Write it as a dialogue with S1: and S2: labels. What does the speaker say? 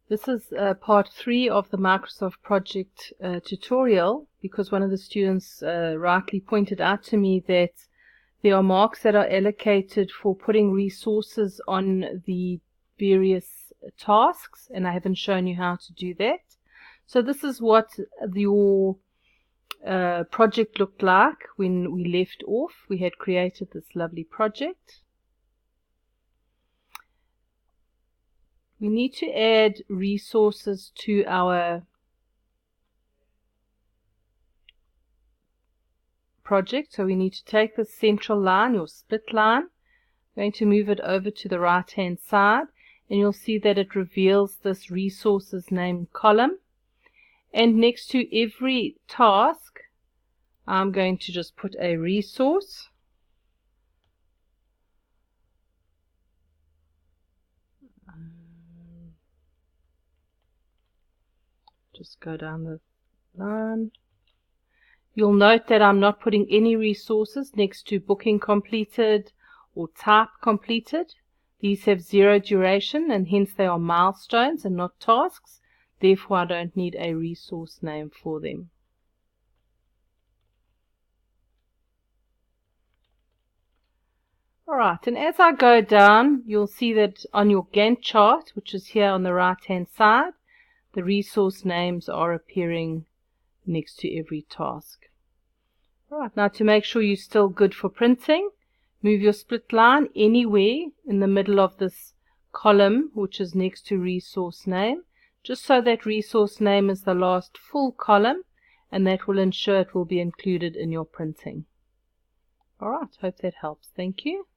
S1: This is part 3 of the Microsoft project tutorial, because one of the students rightly pointed out to me that there are marks that are allocated for putting resources on the various tasks, and I haven't shown you how to do that. So this is what your project looked like when we left off. We had created this lovely project. We need to add resources to our project. So we need to take the central line, your split line, I'm going to move it over to the right hand side, and you'll see that it reveals this resources name column. And next to every task, I'm going to just put a resource. Just go down the line. You'll note that I'm not putting any resources next to booking completed or type completed. These have 0 duration, and hence they are milestones and not tasks. Therefore, I don't need a resource name for them. Alright, and as I go down, you'll see that on your Gantt chart, which is here on the right hand side, the resource names are appearing next to every task. Alright, now to make sure you're still good for printing, move your split line anywhere in the middle of this column, which is next to resource name, just so that resource name is the last full column, and that will ensure it will be included in your printing. Alright, hope that helps. Thank you.